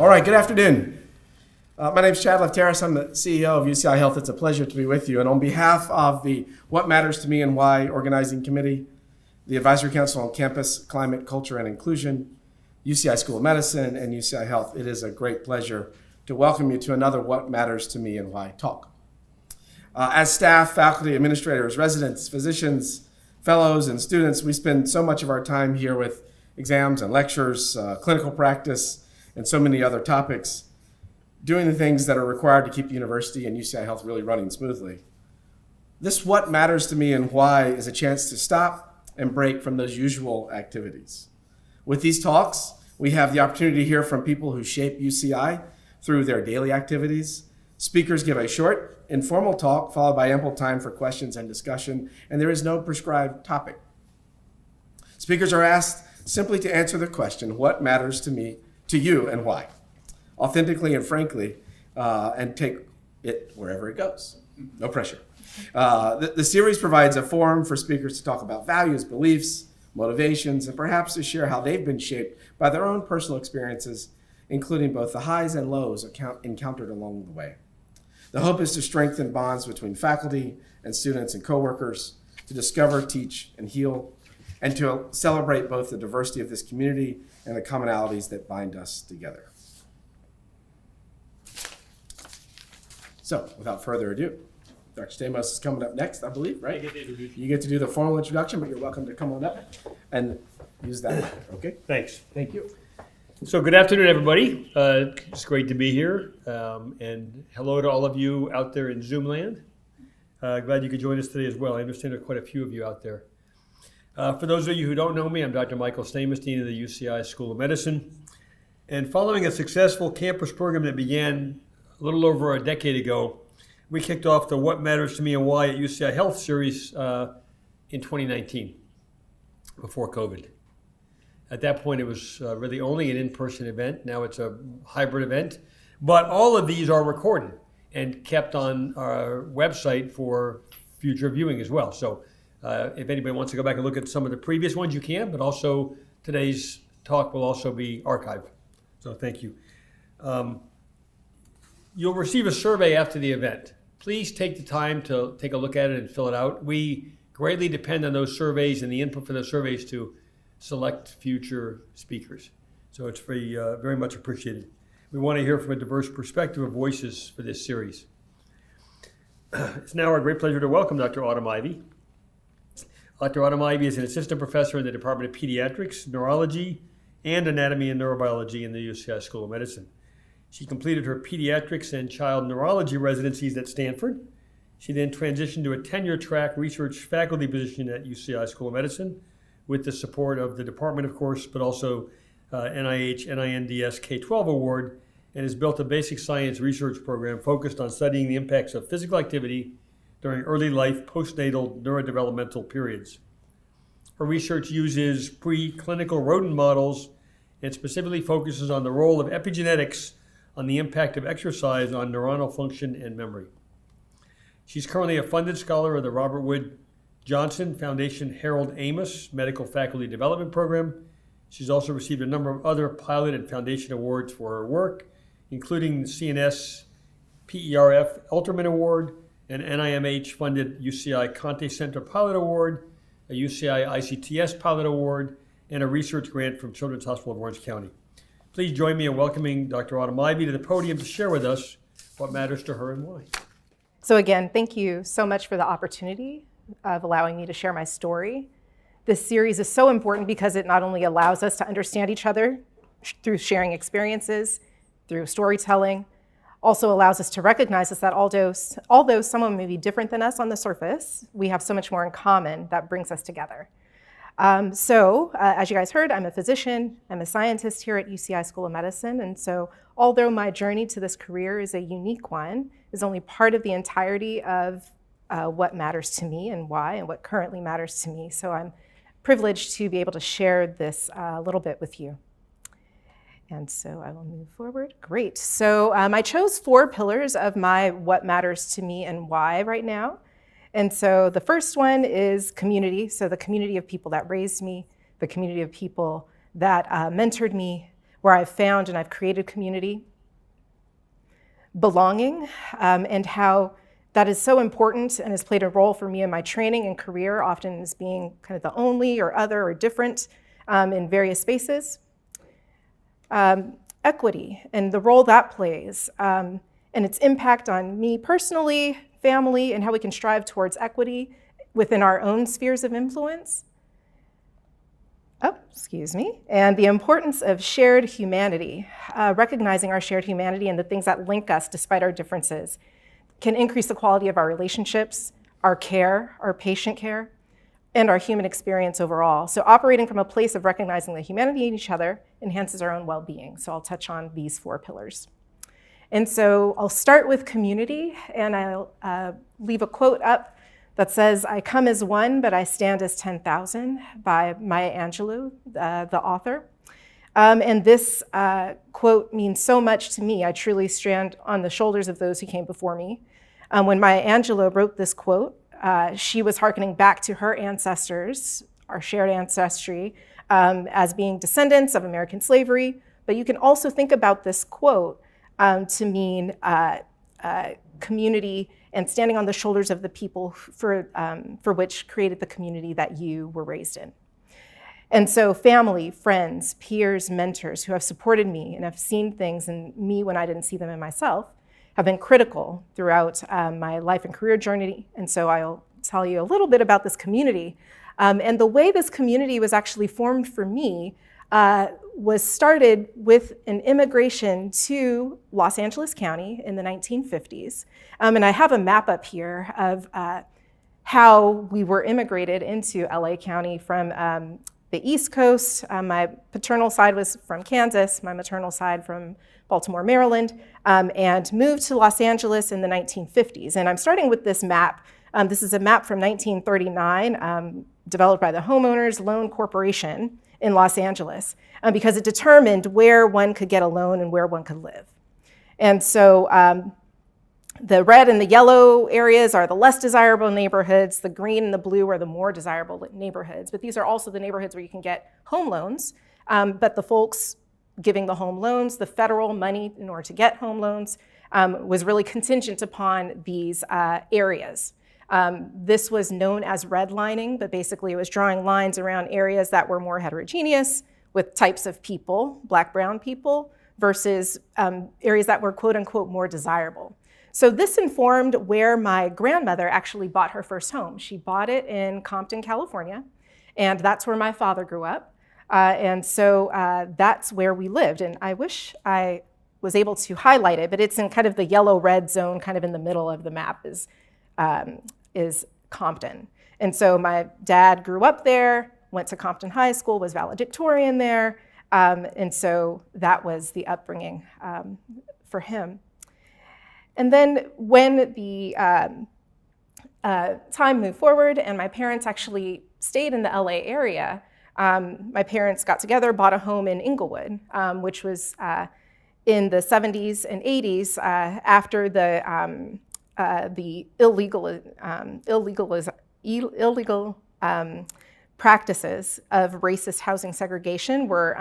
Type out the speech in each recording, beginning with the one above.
All right, good afternoon. My name is Chad Lefteris. I'm the CEO of UCI Health. It's a pleasure to be with you. And on behalf of the What Matters to Me and Why Organizing Committee, the Advisory Council on Campus Climate, Culture, and Inclusion, UCI School of Medicine, and UCI Health, it is a great pleasure to welcome you to another What Matters to Me and Why talk. As staff, faculty, administrators, residents, physicians, fellows, and students, we spend so much of our time here with exams and lectures, clinical practice, and so many other topics, doing the things that are required to keep the university and UCI Health really running smoothly. This What Matters to Me and Why is a chance to stop and break from those usual activities. With these talks, we have the opportunity to hear from people who shape UCI through their daily activities. Speakers give a short, informal talk followed by ample time for questions and discussion, and there is no prescribed topic. Speakers are asked simply to answer the question, what matters to me, to you, and why? Authentically and frankly, and take it wherever it goes. No pressure. The series provides a forum for speakers to talk about values, beliefs, motivations, and perhaps to share how they've been shaped by their own personal experiences, including both the highs and lows encountered along the way. The hope is to strengthen bonds between faculty and students and coworkers, to discover, teach, and heal, and to celebrate both the diversity of this community and the commonalities that bind us together. So, without further ado, Dr. Stamos is coming up next, I believe, right? You get to do the formal introduction, but you're welcome to come on up and use that mic, okay? Thanks. Thank you. So good afternoon, everybody. It's great to be here. And hello to all of you out there in Zoom land. Glad you could join us today as well. I understand there are quite a few of you out there. For those of you who don't know me, I'm Dr. Michael Stamos, Dean of the UCI School of Medicine. And following a successful campus program that began a little over a decade ago, we kicked off the What Matters to Me and Why at UCI Health series in 2019, before COVID. At that point, it was really only an in-person event. Now it's a hybrid event. But all of these are recorded and kept on our website for future viewing as well. So if anybody wants to go back and look at some of the previous ones, you can, but also today's talk will also be archived. So thank you. You'll receive a survey after the event. Please take the time to take a look at it and fill it out. We greatly depend on those surveys and the input for those surveys to select future speakers. So it's very much appreciated. We want to hear from a diverse perspective of voices for this series. It's now our great pleasure to welcome Dr. Autumn Ivey. Dr. Autumn Ivey is an assistant professor in the Department of Pediatrics, Neurology, and Anatomy and Neurobiology in the UCI School of Medicine. She completed her pediatrics and child neurology residencies at Stanford. She then transitioned to a tenure-track research faculty position at UCI School of Medicine with the support of the department, of course, but also NIH NINDS K-12 award, and has built a basic science research program focused on studying the impacts of physical activity during early life postnatal neurodevelopmental periods. Her research uses preclinical rodent models and specifically focuses on the role of epigenetics on the impact of exercise on neuronal function and memory. She's currently a funded scholar of the Robert Wood Johnson Foundation Harold Amos Medical Faculty Development Program. She's also received a number of other pilot and foundation awards for her work, including the CNS PERF Alterman Award, an NIMH-funded UCI Conte Center Pilot Award, a UCI ICTS Pilot Award, and a research grant from Children's Hospital of Orange County. Please join me in welcoming Dr. Autumn Ivey to the podium to share with us what matters to her and why. So again, thank you so much for the opportunity of allowing me to share my story. This series is so important because it not only allows us to understand each other through sharing experiences, through storytelling, also allows us to recognize that although someone may be different than us on the surface, we have so much more in common that brings us together. As you guys heard, I'm a physician, I'm a scientist here at UCI School of Medicine, and so although my journey to this career is a unique one, is only part of the entirety of what matters to me and why, and what currently matters to me. So I'm privileged to be able to share this a little bit with you. And so I will move forward. Great. So I chose 4 pillars of my what matters to me and why right now. And so the first one is community. So the community of people that raised me, the community of people that mentored me, where I've found and I've created community, belonging, and how that is so important and has played a role for me in my training and career, often as being kind of the only or other or different in various spaces. Equity and the role that plays, and its impact on me personally, family, and how we can strive towards equity within our own spheres of influence. And the importance of shared humanity, recognizing our shared humanity and the things that link us despite our differences, can increase the quality of our relationships, our care, our patient care, and our human experience overall. So operating from a place of recognizing the humanity in each other enhances our own well-being. So I'll touch on these 4 pillars. And so I'll start with community, and I'll leave a quote up that says, "I come as one, but I stand as 10,000," by Maya Angelou, the author. And this quote means so much to me. I truly stand on the shoulders of those who came before me. When Maya Angelou wrote this quote, she was hearkening back to her ancestors, our shared ancestry, as being descendants of American slavery. But you can also think about this quote to mean community and standing on the shoulders of the people for which created the community that you were raised in. And so family, friends, peers, mentors who have supported me and have seen things in me when I didn't see them in myself have been critical throughout my life and career journey. And so I'll tell you a little bit about this community. And the way this community was actually formed for me was started with an immigration to Los Angeles County in the 1950s. And I have a map up here of how we were immigrated into LA County from the East Coast. My paternal side was from Kansas, my maternal side from Baltimore, Maryland, and moved to Los Angeles in the 1950s. And I'm starting with this map. This is a map from 1939, developed by the Homeowners Loan Corporation in Los Angeles, because it determined where one could get a loan and where one could live. And so the red and the yellow areas are the less desirable neighborhoods. The green and the blue are the more desirable neighborhoods. But these are also the neighborhoods where you can get home loans. But the folks giving the home loans, the federal money in order to get home loans, was really contingent upon these areas. This was known as redlining, but basically it was drawing lines around areas that were more heterogeneous with types of people, Black, brown people, versus areas that were quote unquote more desirable. So this informed where my grandmother actually bought her first home. She bought it in Compton, California, and that's where my father grew up. And so that's where we lived. And I wish I was able to highlight it, but it's in kind of the yellow-red zone, kind of in the middle of the map is Compton. And so my dad grew up there, went to Compton High School, was valedictorian there. And so that was the upbringing for him. And then when the time moved forward and my parents actually stayed in the LA area, my parents got together, bought a home in Inglewood, which was in the 70s and 80s after the illegal practices of racist housing segregation were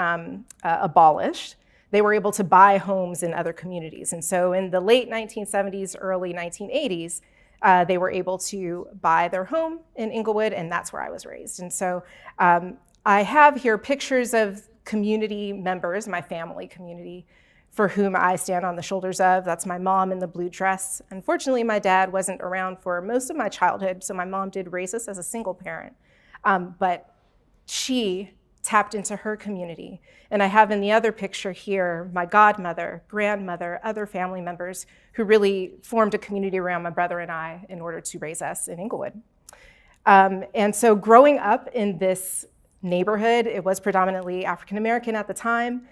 abolished. They were able to buy homes in other communities. And so in the late 1970s, early 1980s, they were able to buy their home in Inglewood, and that's where I was raised. And so I have here pictures of community members, my family community, for whom I stand on the shoulders of. That's my mom in the blue dress. Unfortunately, my dad wasn't around for most of my childhood, so my mom did raise us as a single parent. But she tapped into her community. And I have in the other picture here, my godmother, grandmother, other family members who really formed a community around my brother and I in order to raise us in Inglewood. And so growing up in this neighborhood, it was predominantly African-American at the time.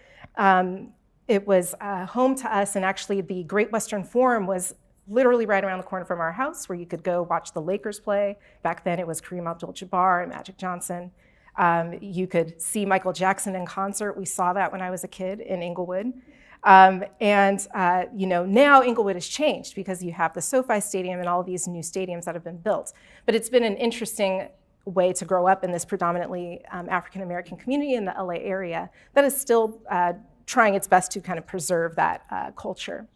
It was home to us, and actually the Great Western Forum was literally right around the corner from our house where you could go watch the Lakers play. Back then it was Kareem Abdul-Jabbar and Magic Johnson. You could see Michael Jackson in concert. We saw that when I was a kid in Inglewood. Now Inglewood has changed because you have the SoFi Stadium and all of these new stadiums that have been built. But it's been an interesting way to grow up in this predominantly African-American community in the LA area that is still trying its best to kind of preserve that culture.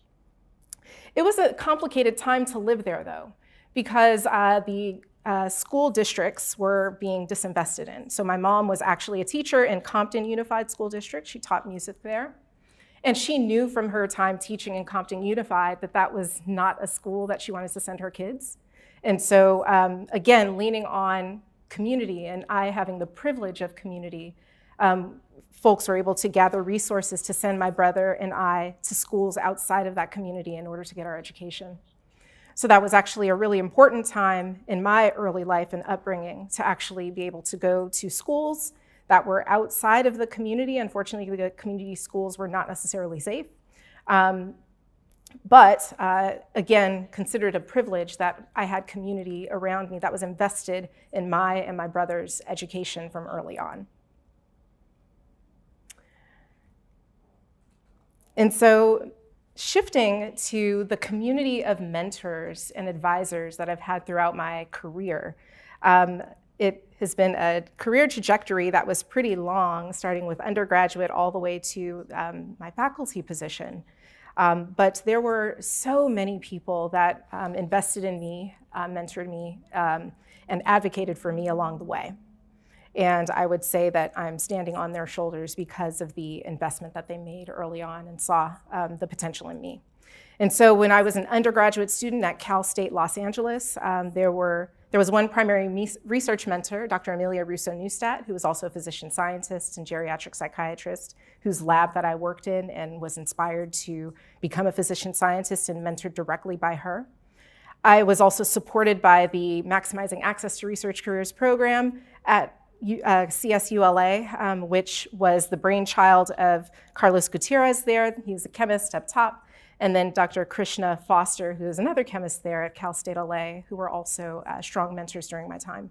It was a complicated time to live there, though, because the school districts were being disinvested in. So my mom was actually a teacher in Compton Unified School District. She taught music there. And she knew from her time teaching in Compton Unified that that was not a school that she wanted to send her kids. And so, again, leaning on community and I having the privilege of community, folks were able to gather resources to send my brother and I to schools outside of that community in order to get our education. So that was actually a really important time in my early life and upbringing to actually be able to go to schools that were outside of the community. Unfortunately, the community schools were not necessarily safe. But again, considered a privilege that I had community around me that was invested in my and my brother's education from early on. And so shifting to the community of mentors and advisors that I've had throughout my career, it has been a career trajectory that was pretty long, starting with undergraduate all the way to my faculty position. But there were so many people that invested in me, mentored me, and advocated for me along the way. And I would say that I'm standing on their shoulders because of the investment that they made early on and saw the potential in me. And so when I was an undergraduate student at Cal State Los Angeles, there was one primary research mentor, Dr. Amelia Russo-Neustadt, who was also a physician scientist and geriatric psychiatrist, whose lab that I worked in and was inspired to become a physician scientist and mentored directly by her. I was also supported by the Maximizing Access to Research Careers program at CSULA, which was the brainchild of Carlos Gutierrez there. He was a chemist up top. And then Dr. Krishna Foster, who is another chemist there at Cal State LA, who were also strong mentors during my time.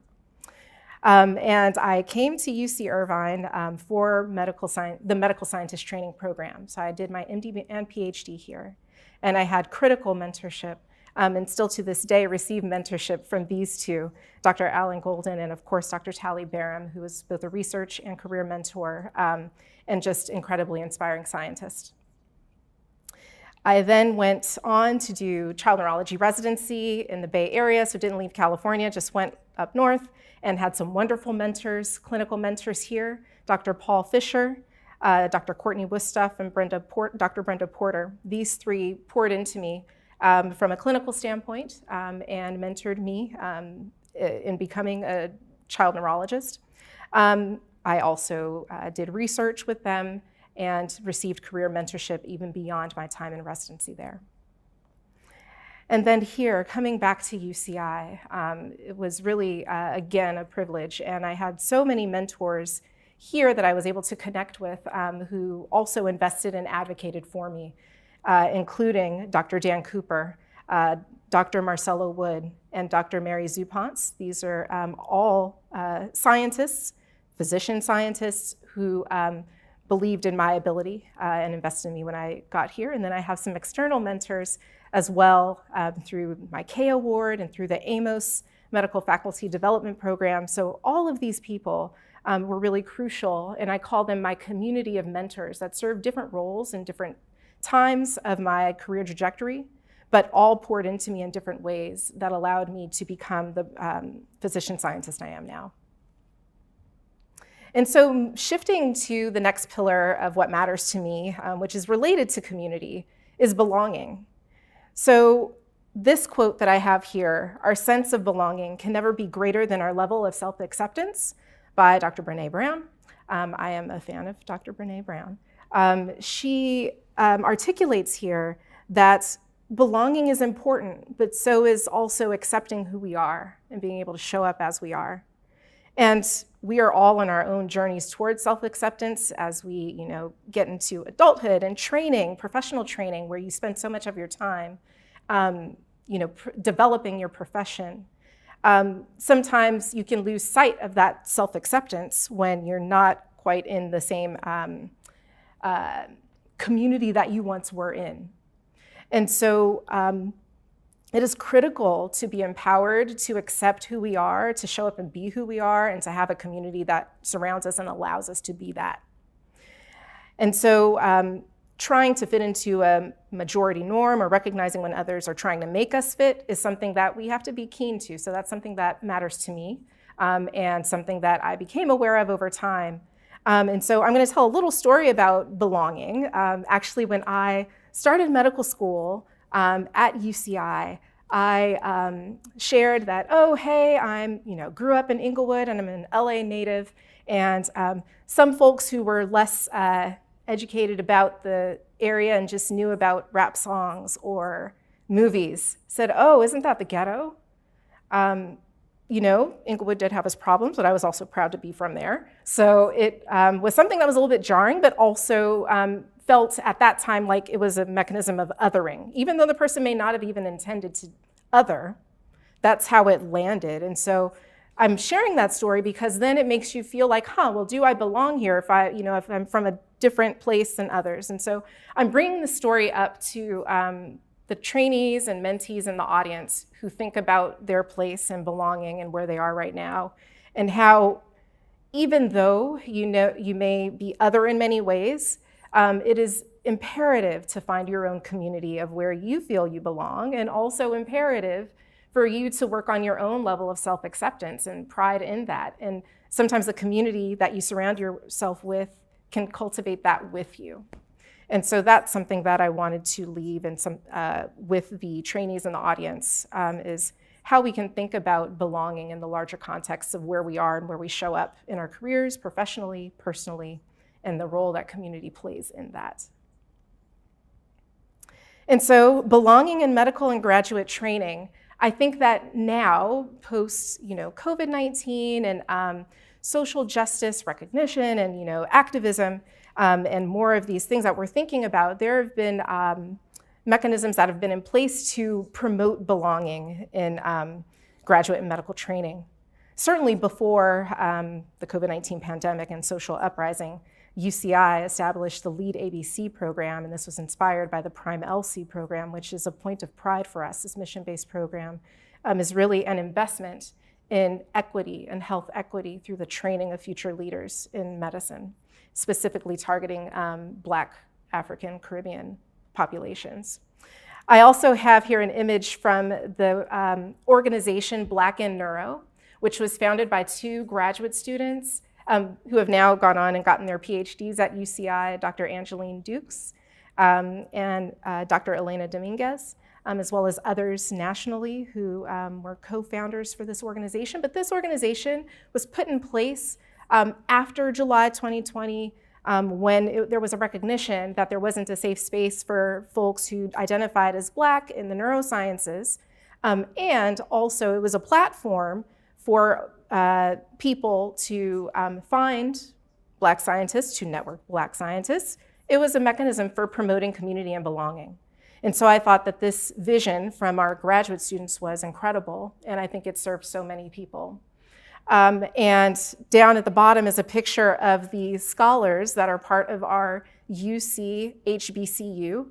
And I came to UC Irvine for the medical scientist training program. So I did my MD and PhD here. And I had critical mentorship and still to this day receive mentorship from these two, Dr. Alan Golden and of course Dr. Tally Barham, who was both a research and career mentor and just incredibly inspiring scientist. I then went on to do child neurology residency in the Bay Area, so didn't leave California, just went up north and had some wonderful mentors, clinical mentors here, Dr. Paul Fisher, Dr. Courtney Wustuff, and Dr. Brenda Porter. These three poured into me from a clinical standpoint and mentored me in becoming a child neurologist. I also did research with them and received career mentorship even beyond my time in residency there. And then here, coming back to UCI, it was really, again, a privilege. And I had so many mentors here that I was able to connect with who also invested and advocated for me, including Dr. Dan Cooper, Dr. Marcelo Wood, and Dr. Mary Zuponce. These are all scientists, physician scientists who believed in my ability and invested in me when I got here. And then I have some external mentors as well through my K Award and through the AMOS Medical Faculty Development Program. So all of these people were really crucial, and I call them my community of mentors that serve different roles in different times of my career trajectory, but all poured into me in different ways that allowed me to become the physician scientist I am now. And so shifting to the next pillar of what matters to me, which is related to community, is belonging. So this quote that I have here, our sense of belonging can never be greater than our level of self-acceptance, by Dr. Brené Brown. I am a fan of Dr. Brené Brown. She articulates here that belonging is important, but so is also accepting who we are and being able to show up as we are. And we are all on our own journeys towards self-acceptance as we, get into adulthood and training, professional training, where you spend so much of your time, developing your profession. Sometimes you can lose sight of that self-acceptance when you're not quite in the same community that you once were in. And so it is critical to be empowered to accept who we are, to show up and be who we are, and to have a community that surrounds us and allows us to be that. And so trying to fit into a majority norm or recognizing when others are trying to make us fit is something that we have to be keen to. So that's something that matters to me and something that I became aware of over time. And so I'm going to tell a little story about belonging. Actually, when I started medical school at UCI, I shared that, oh, hey, grew up in Inglewood and I'm an LA native. And some folks who were less educated about the area and just knew about rap songs or movies said, oh, isn't that the ghetto? Inglewood did have its problems, but I was also proud to be from there. So it was something that was a little bit jarring, but also felt at that time like it was a mechanism of othering. Even though the person may not have even intended to other, that's how it landed. And so I'm sharing that story because then it makes you feel like, well, do I belong here if I'm from a different place than others? And so I'm bringing the story up to the trainees and mentees in the audience who think about their place and belonging and where they are right now, and how even though you may be other in many ways, it is imperative to find your own community of where you feel you belong, and also imperative for you to work on your own level of self-acceptance and pride in that. And sometimes the community that you surround yourself with can cultivate that with you. And so that's something that I wanted to leave and with the trainees in the audience is how we can think about belonging in the larger context of where we are and where we show up in our careers, professionally, personally, and the role that community plays in that. And so belonging in medical and graduate training, I think that now, post COVID-19 and social justice recognition and activism and more of these things that we're thinking about, there have been mechanisms that have been in place to promote belonging in graduate and medical training. Certainly before the COVID-19 pandemic and social uprising, UCI established the LEAD ABC program, and this was inspired by the Prime LC program, which is a point of pride for us. This mission-based program is really an investment in equity and health equity through the training of future leaders in medicine, specifically targeting Black, African, Caribbean populations. I also have here an image from the organization Black in Neuro, which was founded by two graduate students who have now gone on and gotten their PhDs at UCI, Dr. Angeline Dukes and Dr. Elena Dominguez, as well as others nationally who were co-founders for this organization. But this organization was put in place after July 2020 when there was a recognition that there wasn't a safe space for folks who identified as Black in the neurosciences. And also it was a platform for people to find Black scientists, to network Black scientists. It was a mechanism for promoting community and belonging. And so I thought that this vision from our graduate students was incredible, and I think it served so many people. And down at the bottom is a picture of the scholars that are part of our UC HBCU.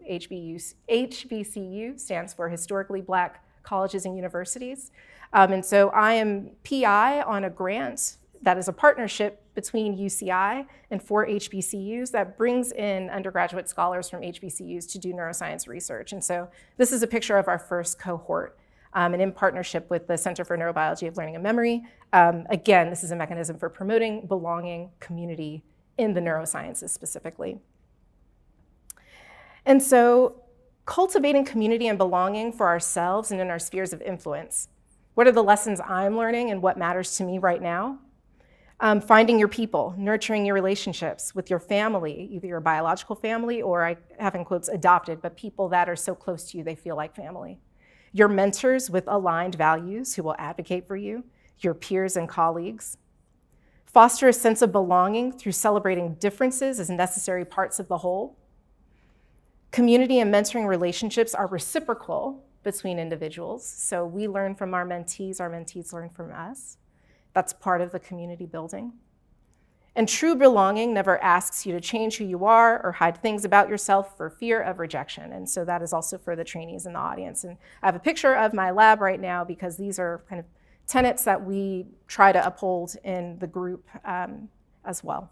HBCU stands for Historically Black Colleges and Universities. And so I am PI on a grant that is a partnership between UCI and 4 HBCUs that brings in undergraduate scholars from HBCUs to do neuroscience research. And so this is a picture of our first cohort, and in partnership with the Center for Neurobiology of Learning and Memory. Again, this is a mechanism for promoting belonging, community in the neurosciences specifically. And so cultivating community and belonging for ourselves and in our spheres of influence. What are the lessons I'm learning and what matters to me right now? Finding your people, nurturing your relationships with your family, either your biological family or, I have in quotes, adopted, but people that are so close to you they feel like family. Your mentors with aligned values who will advocate for you, your peers and colleagues. Foster a sense of belonging through celebrating differences as necessary parts of the whole. Community and mentoring relationships are reciprocal between individuals. So we learn from our mentees learn from us. That's part of the community building. And true belonging never asks you to change who you are or hide things about yourself for fear of rejection. And so that is also for the trainees in the audience. And I have a picture of my lab right now because these are kind of tenets that we try to uphold in the group as well.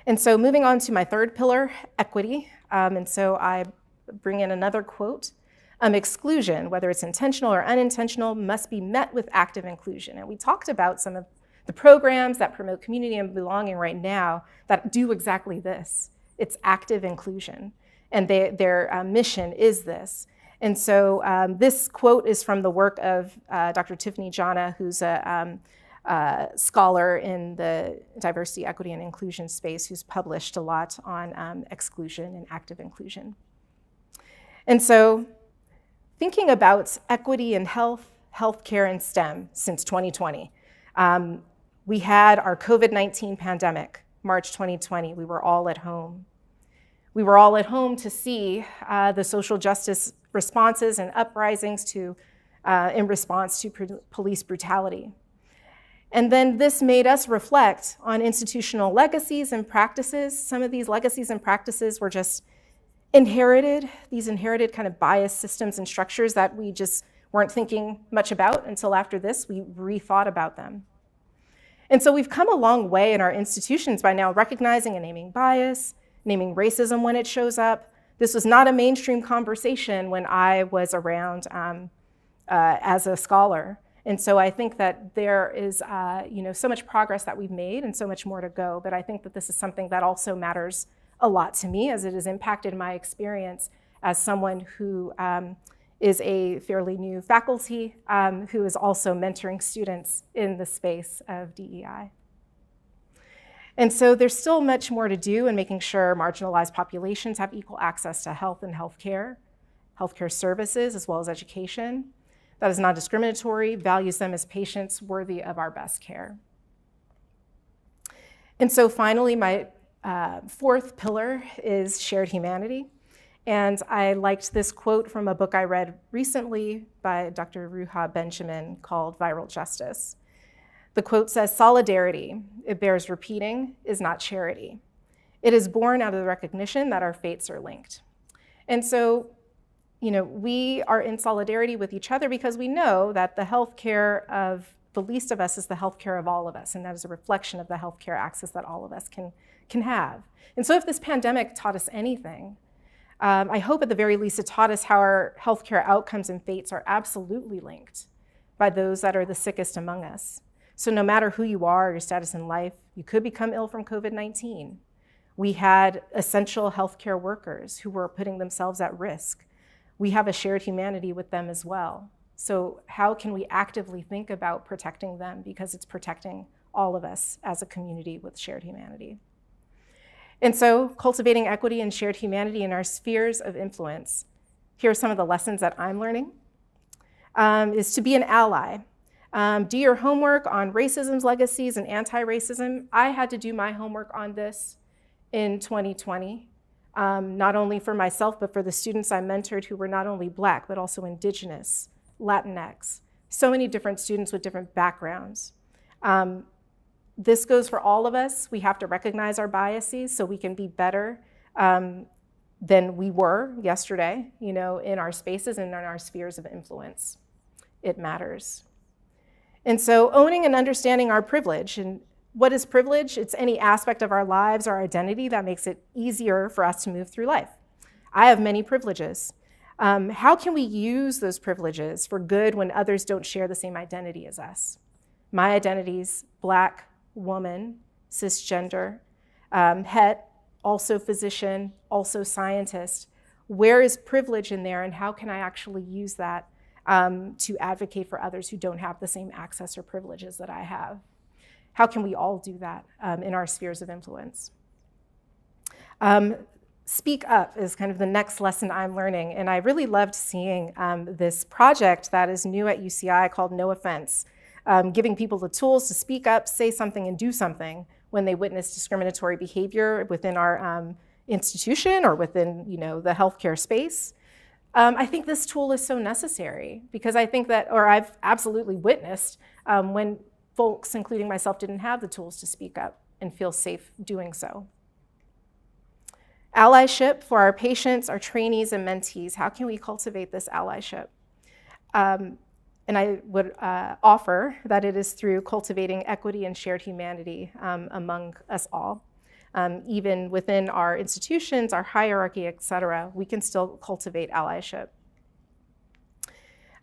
And so moving on to my third pillar, equity. And so I bring in another quote. Exclusion, whether it's intentional or unintentional, must be met with active inclusion. And we talked about some of the programs that promote community and belonging right now that do exactly this. It's active inclusion. And their mission is this. And so this quote is from the work of Dr. Tiffany Jana, who's a scholar in the diversity, equity, and inclusion space, who's published a lot on exclusion and active inclusion. And so thinking about equity in health, healthcare, and STEM since 2020. We had our COVID-19 pandemic, March 2020. We were all at home. We were all at home to see the social justice responses and uprisings in response to police brutality. And then this made us reflect on institutional legacies and practices. Some of these legacies and practices were just inherited, these inherited kind of biased systems and structures that we just weren't thinking much about until after this, we rethought about them. And so we've come a long way in our institutions by now recognizing and naming bias, naming racism when it shows up. This was not a mainstream conversation when I was around as a scholar. And so I think that there is so much progress that we've made and so much more to go, but I think that this is something that also matters a lot to me as it has impacted my experience as someone who is a fairly new faculty who is also mentoring students in the space of DEI. And so there's still much more to do in making sure marginalized populations have equal access to health and healthcare services, as well as education that is non-discriminatory, values them as patients worthy of our best care. And so finally, my fourth pillar is shared humanity. And I liked this quote from a book I read recently by Dr. Ruha Benjamin called Viral Justice. The quote says, "Solidarity, it bears repeating, is not charity. It is born out of the recognition that our fates are linked." And so, we are in solidarity with each other because we know that the healthcare of the least of us is the healthcare of all of us, and that is a reflection of the healthcare access that all of us can have. And so if this pandemic taught us anything, I hope at the very least it taught us how our healthcare outcomes and fates are absolutely linked by those that are the sickest among us. So no matter who you are, your status in life, you could become ill from COVID-19. We had essential healthcare workers who were putting themselves at risk. We have a shared humanity with them as well. So how can we actively think about protecting them, because it's protecting all of us as a community with shared humanity. And so cultivating equity and shared humanity in our spheres of influence. Here are some of the lessons that I'm learning, is to be an ally. Do your homework on racism's legacies and anti-racism. I had to do my homework on this in 2020, not only for myself, but for the students I mentored who were not only Black, but also Indigenous, Latinx, so many different students with different backgrounds. This goes for all of us. We have to recognize our biases so we can be better than we were yesterday, in our spaces and in our spheres of influence. It matters. And so owning and understanding our privilege. And what is privilege? It's any aspect of our lives, our identity that makes it easier for us to move through life. I have many privileges. How can we use those privileges for good when others don't share the same identity as us? My identity's Black, woman, cisgender, het, also physician, also scientist. Where is privilege in there, and how can I actually use that to advocate for others who don't have the same access or privileges that I have? How can we all do that in our spheres of influence? Speak up is kind of the next lesson I'm learning, and I really loved seeing this project that is new at UCI called No Offense, giving people the tools to speak up, say something, and do something when they witness discriminatory behavior within our institution or within the healthcare space. I think this tool is so necessary because I think that, or I've absolutely witnessed when folks, including myself, didn't have the tools to speak up and feel safe doing so. Allyship for our patients, our trainees, and mentees. How can we cultivate this allyship? And I would offer that it is through cultivating equity and shared humanity among us all. even within our institutions, our hierarchy, et cetera, we can still cultivate allyship.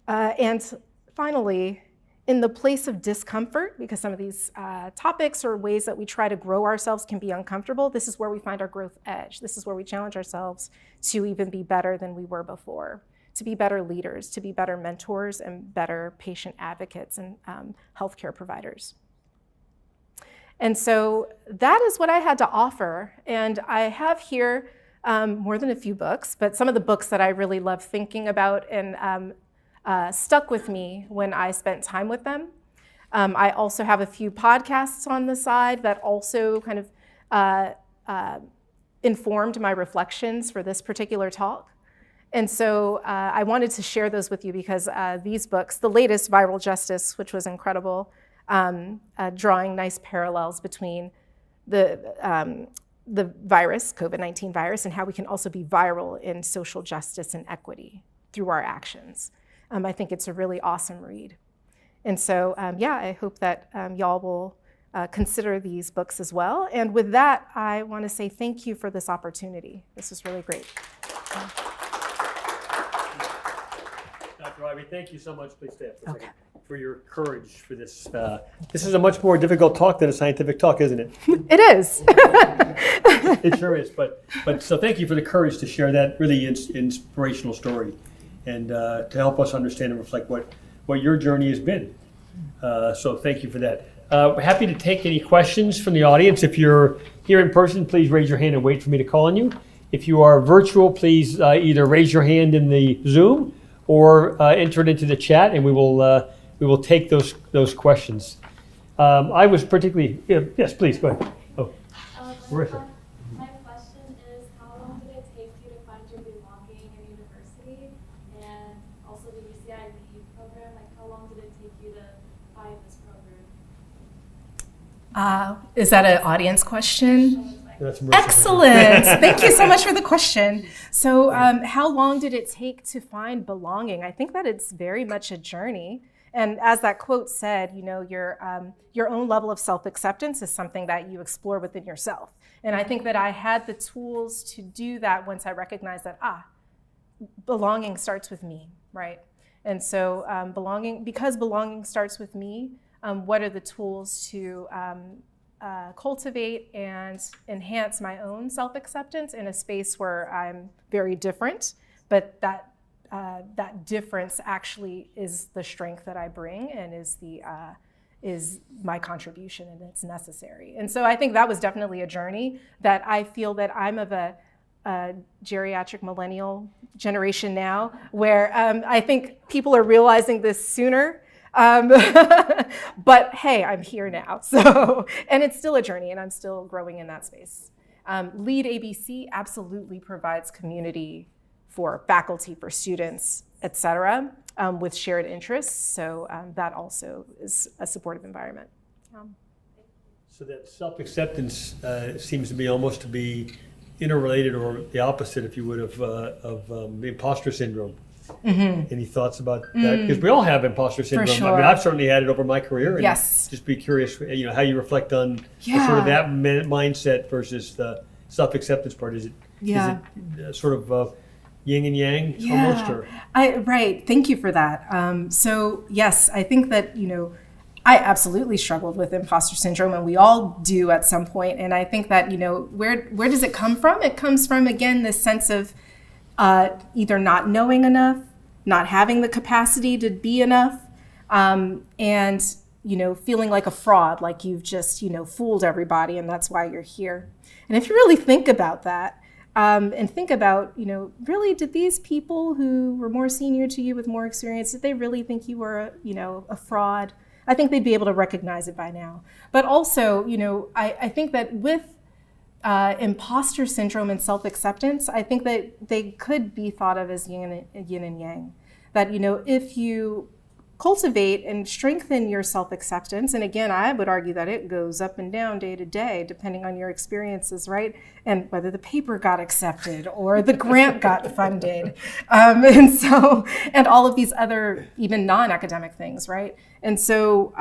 And finally, in the place of discomfort, because some of these topics or ways that we try to grow ourselves can be uncomfortable, this is where we find our growth edge. This is where we challenge ourselves to even be better than we were before, to be better leaders, to be better mentors and better patient advocates and healthcare providers. And so that is what I had to offer. And I have here more than a few books, but some of the books that I really love thinking about and stuck with me when I spent time with them. I also have a few podcasts on the side that also kind of informed my reflections for this particular talk. And so I wanted to share those with you because these books, the latest, Viral Justice, which was incredible, drawing nice parallels between the virus, COVID-19 virus, and how we can also be viral in social justice and equity through our actions. I think it's a really awesome read. And so, yeah, I hope that y'all will consider these books as well. And with that, I want to say thank you for this opportunity. This was really great. Dr. Ivey, thank you so much. Please stay up for a second. For your courage for this. This is a much more difficult talk than a scientific talk, isn't it? It is. It sure is. But so thank you for the courage to share that really inspirational story, and to help us understand and reflect what your journey has been. So thank you for that. We're happy to take any questions from the audience. If you're here in person, please raise your hand and wait for me to call on you. If you are virtual, please either raise your hand in the Zoom or enter it into the chat, and we will take those questions. I was particularly, yes, please, go ahead. Oh, Marissa. My question is, how long did it take you to find your belonging in university? And also the UCI Lead program, like how long did it take you to find this program? Is that an audience question? That's Marissa. Excellent. Thank you so much for the question. So how long did it take to find belonging? I think that it's very much a journey. And as that quote said, you know, your own level of self-acceptance is something that you explore within yourself. And I think that I had the tools to do that once I recognized that, belonging starts with me, right? And so because belonging starts with me, what are the tools to cultivate and enhance my own self-acceptance in a space where I'm very different, but that difference actually is the strength that I bring and is my contribution, and it's necessary. And so I think that was definitely a journey that I feel that I'm of a geriatric millennial generation now, where I think people are realizing this sooner. But hey, I'm here now. So, and it's still a journey, and I'm still growing in that space. Lead ABC absolutely provides community for faculty, for students, et cetera, with shared interests. So that also is a supportive environment. So that self-acceptance seems to be almost to be interrelated, or the opposite, if you would, of the imposter syndrome. Mm-hmm. Any thoughts about that? Because we all have imposter syndrome. For sure. I mean, I've certainly had it over my career. And yes. Just be curious, you know, how you reflect on sort of that mindset versus the self-acceptance part. Is it sort of yin and yang almost? Or? Right. Thank you for that. So yes, I think that, you know, I absolutely struggled with imposter syndrome, and we all do at some point. And I think that, you know, where does it come from? It comes from, again, this sense of either not knowing enough, not having the capacity to be enough, and, you know, feeling like a fraud, like you've just, you know, fooled everybody, and that's why you're here. And if you really think about that, and think about, you know, really, did these people who were more senior to you with more experience, did they really think you were, you know, a fraud? I think they'd be able to recognize it by now. But also, you know, I think that with imposter syndrome and self-acceptance, I think that they could be thought of as yin and yang. That, you know, if you cultivate and strengthen your self-acceptance, and again, I would argue that it goes up and down day to day, depending on your experiences, right? And whether the paper got accepted or the grant got funded, and all of these other even non-academic things, right? And so,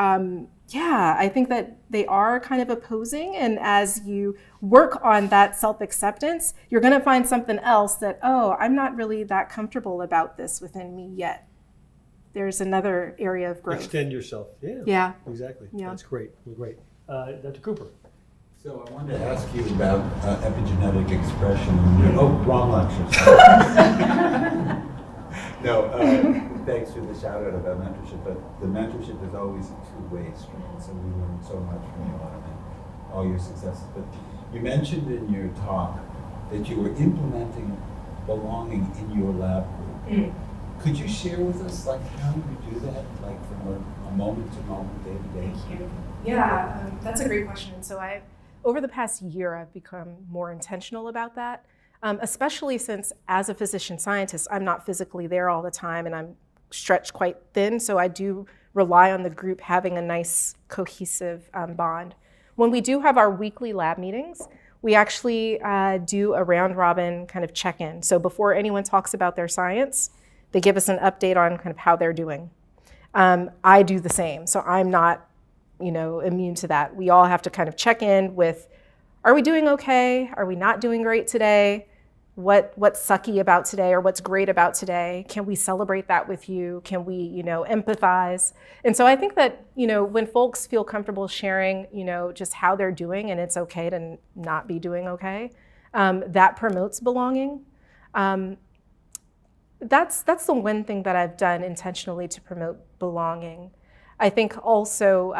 yeah, I think that they are kind of opposing. And as you work on that self-acceptance, you're going to find something else that, oh, I'm not really that comfortable about this within me yet. There's another area of growth. Extend yourself. Yeah. Yeah. Exactly. Yeah. That's great. Well, great. Dr. Cooper. So I wanted to ask you about epigenetic expression. Oh, wrong lecture. Sorry. No, thanks for the shout out about mentorship, but the mentorship is always a two-way street, so we learn so much from you and all your successes. But you mentioned in your talk that you were implementing belonging in your lab group. Could you share with us, like, how you do that, like from a moment to moment, day to day? Thank you. Yeah, that's a great question. So over the past year, I've become more intentional about that, especially since as a physician scientist, I'm not physically there all the time and I'm stretched quite thin. So I do rely on the group having a nice cohesive bond. When we do have our weekly lab meetings, we actually do a round robin kind of check-in. So before anyone talks about their science, they give us an update on kind of how they're doing. I do the same, so I'm not, immune to that. We all have to kind of check in with, are we doing okay? Are we not doing great today? What's sucky about today or what's great about today? Can we celebrate that with you? Can we, empathize? And so I think that, when folks feel comfortable sharing, just how they're doing and it's okay to not be doing okay, that promotes belonging. That's the one thing that I've done intentionally to promote belonging. I think also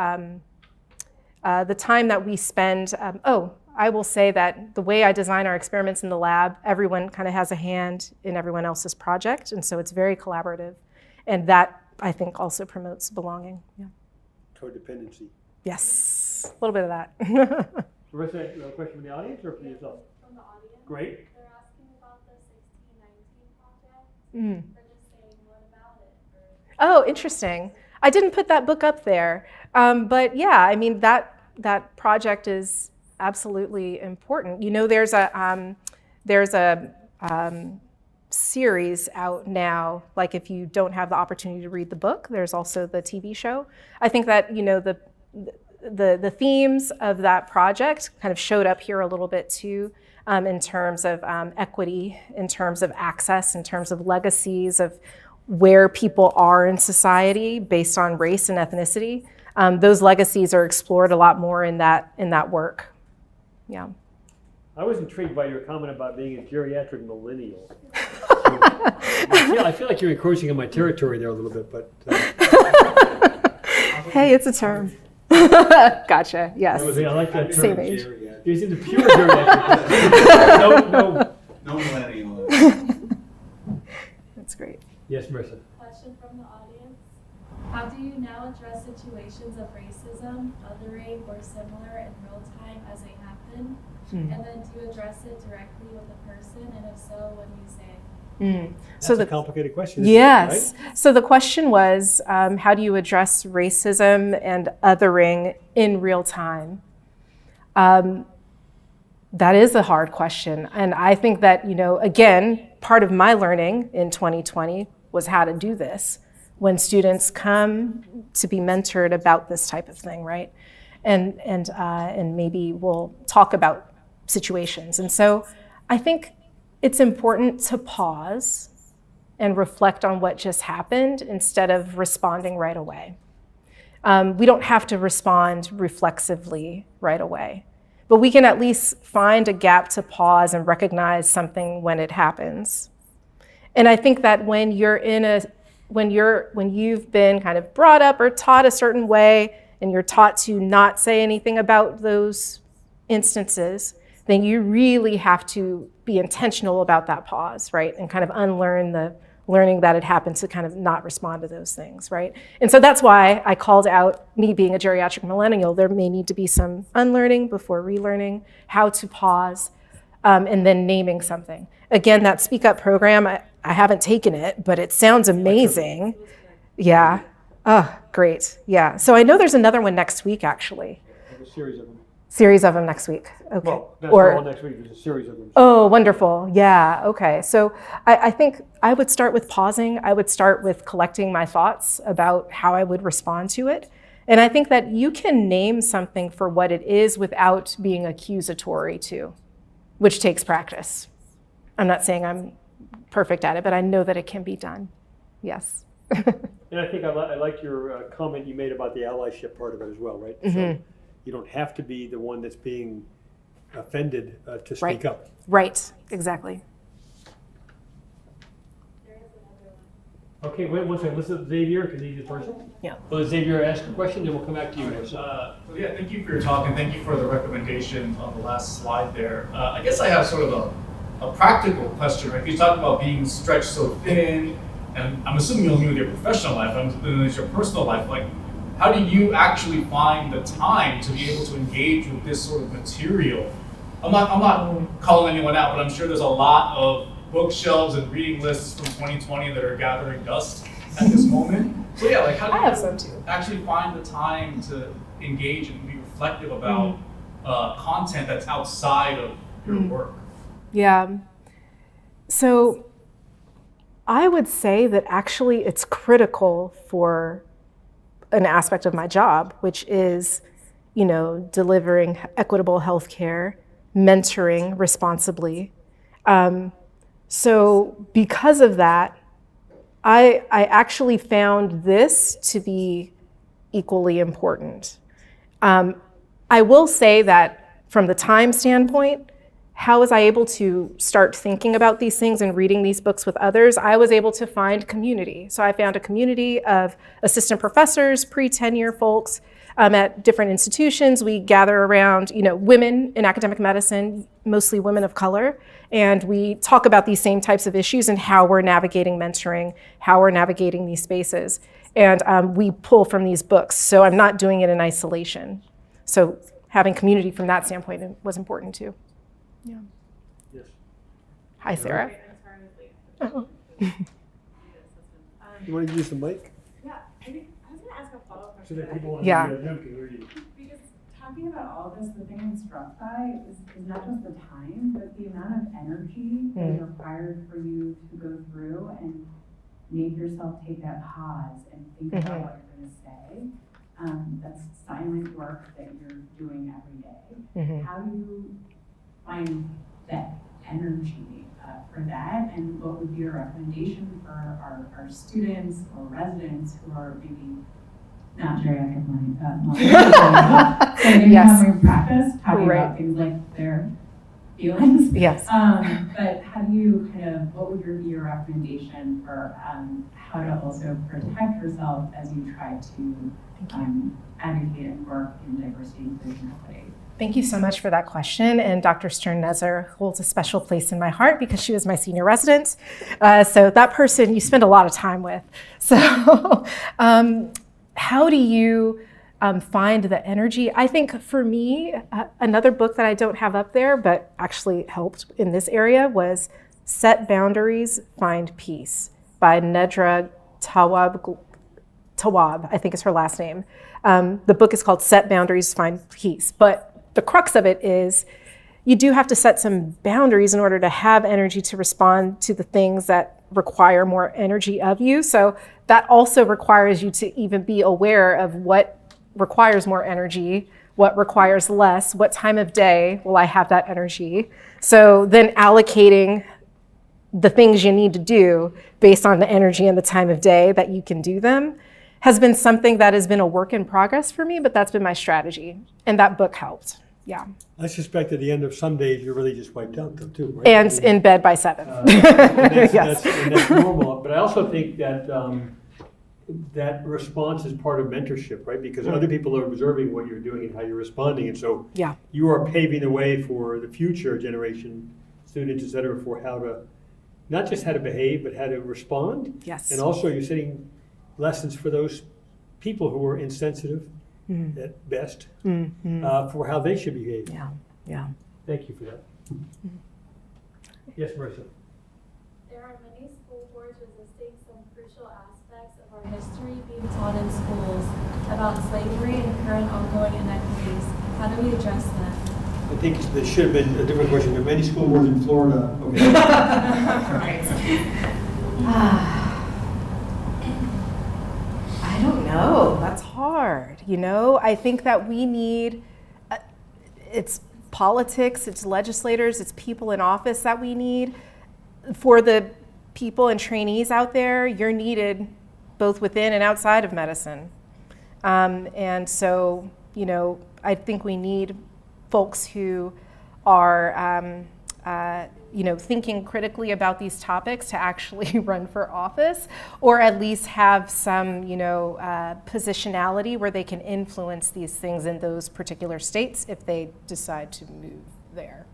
the time that we spend, I will say that the way I design our experiments in the lab, everyone kind of has a hand in everyone else's project, and so it's very collaborative. And that, I think, also promotes belonging. Yeah. Codependency. Yes, a little bit of that. Marissa, a question from the audience or from yourself? From the audience. Great. They're asking about the 1619 project. Mm. They're just saying, what about it? Oh, interesting. I didn't put that book up there, but yeah, I mean that project is absolutely important. There's a series out now. Like if you don't have the opportunity to read the book, there's also the TV show. I think that the themes of that project kind of showed up here a little bit too, in terms of equity, in terms of access, in terms of legacies of where people are in society based on race and ethnicity. Those legacies are explored a lot more in that work. Yeah. I was intrigued by your comment about being a geriatric millennial. I feel like you're encroaching on my territory there a little bit, but. Hey, it's a term. Gotcha. Yes. I like that term. Same age. He's into pure geriatric. No millennial. That's great. Yes, Marissa. Question from the audience. How do you now address situations of racism, othering, or similar in real time as they happen? And then do you address it directly with the person? And if so, what do you say? That's a complicated question. Yes. Right? So the question was, how do you address racism and othering in real time? That is a hard question. And I think that, again, part of my learning in 2020 was how to do this when students come to be mentored about this type of thing, right? And maybe we'll talk about situations. And so I think it's important to pause and reflect on what just happened instead of responding right away. We don't have to respond reflexively right away, but we can at least find a gap to pause and recognize something when it happens. And I think that when you've been kind of brought up or taught a certain way and you're taught to not say anything about those instances, then you really have to be intentional about that pause, right? And kind of unlearn the learning that had happened to kind of not respond to those things, right? And so that's why I called out me being a geriatric millennial. There may need to be some unlearning before relearning, how to pause, and then naming something. Again, that Speak Up program, I haven't taken it, but it sounds amazing. Yeah. Oh, great. Yeah. So I know there's another one next week, actually. A series of them. Series of them next week. Okay. Well, that's not all next week. There's a series of them. Oh, wonderful. Yeah. Okay. So I think I would start with pausing. I would start with collecting my thoughts about how I would respond to it. And I think that you can name something for what it is without being accusatory too, which takes practice. I'm not saying I'm perfect at it, but I know that it can be done. Yes. And I think I liked your comment you made about the allyship part of it as well, right? So you don't have to be the one that's being offended to speak Right. up. Right, exactly. There is another one. Okay, wait one second. Listen to Xavier. Can you person? Yeah. Well, Xavier, ask a question, then we'll come back to you. So yeah, thank you for your talk and thank you for the recommendation on the last slide there. I guess I have sort of a practical question, right? You talk about being stretched so thin, and I'm assuming you only with your professional life, I'm assuming it's your personal life. Like, how do you actually find the time to be able to engage with this sort of material? I'm not calling anyone out, but I'm sure there's a lot of bookshelves and reading lists from 2020 that are gathering dust at this moment. So yeah, like how do I have you some too. actually find the time to engage and be reflective about content that's outside of your work? Yeah. So I would say that actually it's critical for an aspect of my job, which is, delivering equitable healthcare, mentoring responsibly. So because of that, I actually found this to be equally important. I will say that from the time standpoint, how was I able to start thinking about these things and reading these books with others? I was able to find community. So I found a community of assistant professors, pre-tenure folks at different institutions. We gather around, women in academic medicine, mostly women of color, and we talk about these same types of issues and how we're navigating mentoring, how we're navigating these spaces. And we pull from these books. So I'm not doing it in isolation. So having community from that standpoint was important too. Yeah. Yes. Hi, Sarah. Oh. You want to use the mic? Yeah, I was gonna ask a follow-up So question. that people on Yeah. the Zoom can hear you. Because talking about all this, the thing I'm struck by is not just the time, but the amount of energy that is required for you to go through and make yourself take that pause and think about what you're gonna say. That's silent work that you're doing every day. How do you find that energy for that, and what would be your recommendation for our students or residents who are maybe not geriatric so Yes. having practice talking Right. about things like their feelings. Yes. But how do you what would be your recommendation for how to also protect yourself as you try to advocate and work in diversity, inclusion, equity? Thank you so much for that question. And Dr. Stern-Nezer holds a special place in my heart because she was my senior resident. So that person you spend a lot of time with. So how do you find the energy? I think for me, another book that I don't have up there, but actually helped in this area was Set Boundaries, Find Peace by Nedra Tawwab, I think is her last name. The book is called Set Boundaries, Find Peace. But the crux of it is you do have to set some boundaries in order to have energy to respond to the things that require more energy of you. So that also requires you to even be aware of what requires more energy, what requires less, what time of day will I have that energy. So then allocating the things you need to do based on the energy and the time of day that you can do them has been something that has been a work in progress for me, but that's been my strategy. And that book helped. Yeah. I suspect at the end of some days, you're really just wiped out though, too, right? And in bed by 7. And that's, Yes. that's normal. But I also think that that response is part of mentorship, right? Because other people are observing what you're doing and how you're responding. And so Yeah. you are paving the way for the future generation, students, et cetera, for how to, not just how to behave, but how to respond. Yes. And also you're setting lessons for those people who are insensitive at best for how they should behave. Yeah. Yeah. Thank you for that. Yes, Marissa. There are many school boards resisting some crucial aspects of our history being taught in schools about slavery and current ongoing inequities. How do we address them? I think there should have been a different question. There are many school boards in Florida. Okay. I don't know. That's hard. hard, you know? I think that we need, it's politics, it's legislators, it's people in office that we need. For the people and trainees out there, you're needed both within and outside of medicine. And so, you know, I think we need folks who are, you know, thinking critically about these topics to actually run for office, or at least have some, you know, positionality where they can influence these things in those particular states if they decide to move there.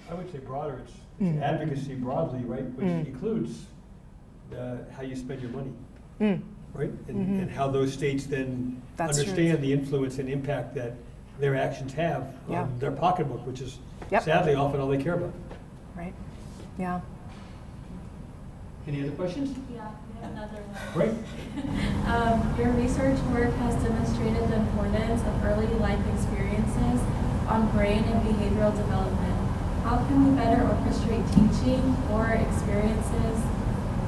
I would say broader, it's advocacy broadly, right, which includes how you spend your money, right? And how those states then That's understand the influence and impact that their actions have on their pocketbook, which is sadly often all they care about. Right, yeah. Any other questions? Yeah, we have another one. Great. Your research work has demonstrated the importance of early life experiences on brain and behavioral development. How can we better orchestrate teaching or experiences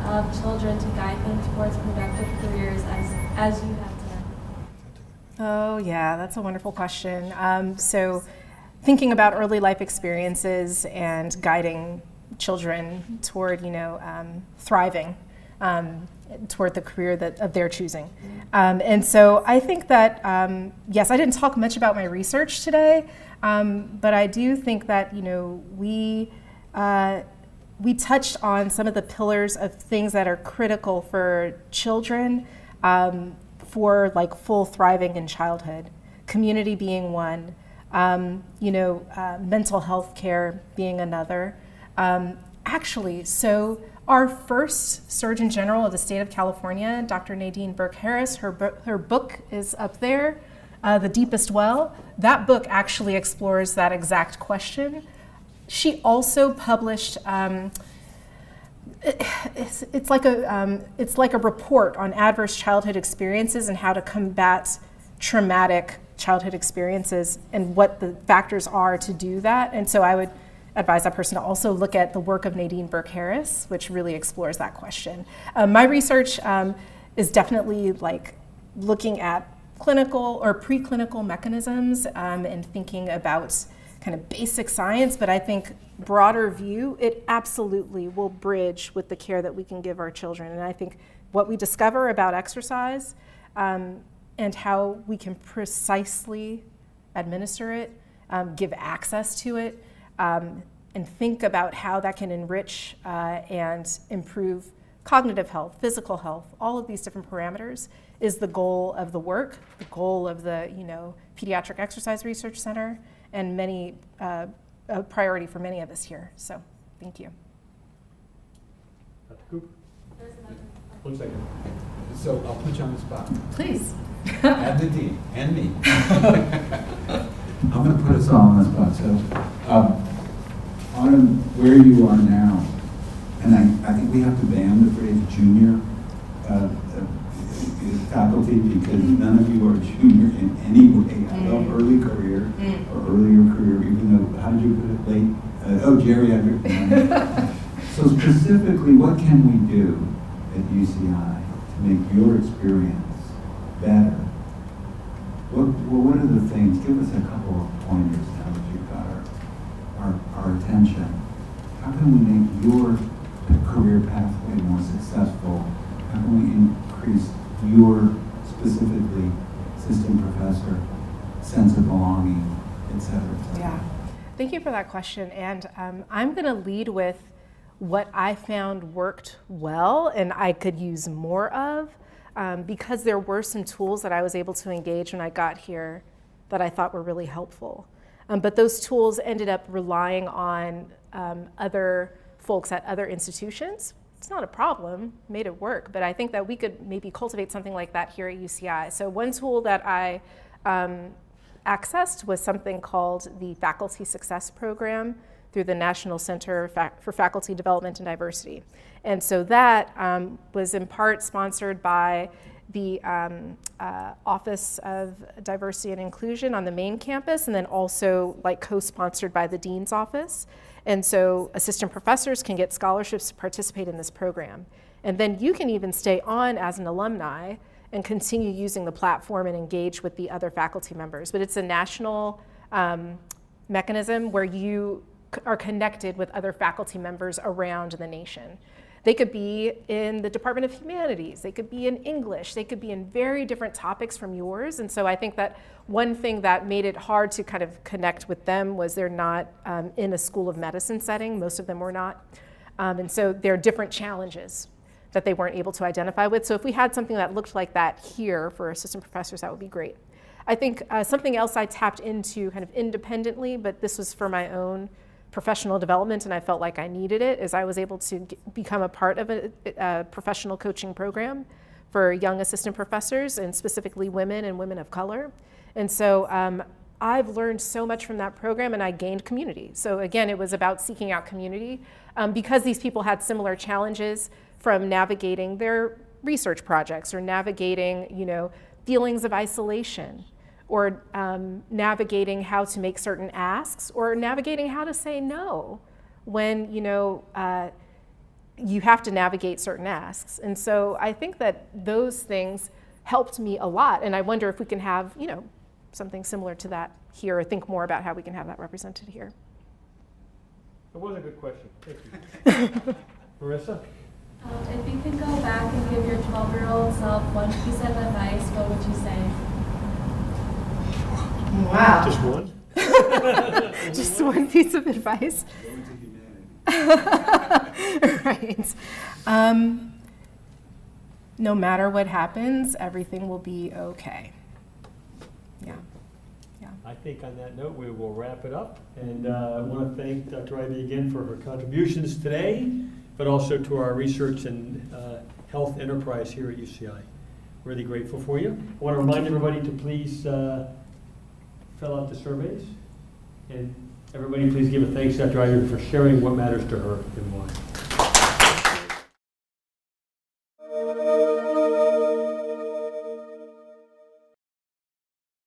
of children to guide them towards productive careers as you have done? Oh yeah, that's a wonderful question. So thinking about early life experiences and guiding children toward, you know, thriving toward the career of their choosing. And so I think that, yes, I didn't talk much about my research today, but I do think that, you know, we touched on some of the pillars of things that are critical for children for like full thriving in childhood, community being one, you know, mental health care being another. Actually, so our first Surgeon General of the state of California, Dr. Nadine Burke-Harris, her book is up there, The Deepest Well. That book actually explores that exact question. She also published, it's like a report on adverse childhood experiences and how to combat traumatic childhood experiences and what the factors are to do that. And so I would advise that person to also look at the work of Nadine Burke-Harris, which really explores that question. My research is definitely like looking at clinical or preclinical mechanisms and thinking about kind of basic science, but I think broader view, it absolutely will bridge with the care that we can give our children. And I think what we discover about exercise and how we can precisely administer it, give access to it, and think about how that can enrich and improve cognitive health, physical health, all of these different parameters is the goal of the work, the goal of the, you know, Pediatric Exercise Research Center, and many a priority for many of us here. So, thank you. Dr. Cooper? There's another. 1 second. So I'll put you on the spot. Please. And the dean, and me. I'm going to put us all on the spot. So, on where you are now, and I think we have to ban the phrase junior faculty because none of you are junior in any way. I love early career or earlier career, even though, how did you put it, late? Geriatric. So specifically, what can we do at UCI to make your experience better? What are the things? Give us a couple of pointers now that you've got our attention. How can we make your career pathway more successful? How can we increase your, specifically, assistant professor, sense of belonging, et cetera, et cetera? Yeah, thank you for that question. And I'm going to lead with what I found worked well and I could use more of because there were some tools that I was able to engage when I got here that I thought were really helpful. But those tools ended up relying on other folks at other institutions. It's not a problem, made it work, but I think that we could maybe cultivate something like that here at UCI. So one tool that I accessed was something called the Faculty Success Program through the National Center for Faculty Development and Diversity. And so that was in part sponsored by the Office of Diversity and Inclusion on the main campus, and then also like co-sponsored by the Dean's Office. And so assistant professors can get scholarships to participate in this program. And then you can even stay on as an alumni and continue using the platform and engage with the other faculty members. But it's a national mechanism where you are connected with other faculty members around the nation. They could be in the Department of Humanities, they could be in English, they could be in very different topics from yours. And so I think that one thing that made it hard to kind of connect with them was they're not in a school of medicine setting. Most of them were not. And so there are different challenges that they weren't able to identify with. So if we had something that looked like that here for assistant professors, that would be great. I think something else I tapped into kind of independently, but this was for my own professional development, and I felt like I needed it, is I was able to become a part of a professional coaching program for young assistant professors, and specifically women and women of color. And so I've learned so much from that program, and I gained community. So again, it was about seeking out community because these people had similar challenges from navigating their research projects or navigating, feelings of isolation, or navigating how to make certain asks, or navigating how to say no when you have to navigate certain asks. And so I think that those things helped me a lot, and I wonder if we can have something similar to that here, or think more about how we can have that represented here. That was a good question. Thank you. Marissa? If you could go back and give your 12-year-old self one piece of advice, what would you say? Wow. Just one? Just one piece of advice. Right. No matter what happens, everything will be okay. Yeah. I think on that note, we will wrap it up. And I want to thank Dr. Ivey again for her contributions today, but also to our research and health enterprise here at UCI. Really grateful for you. I want to remind everybody to please fill out the surveys. And everybody please give a thanks to Dr. Ivey for sharing what matters to her and why.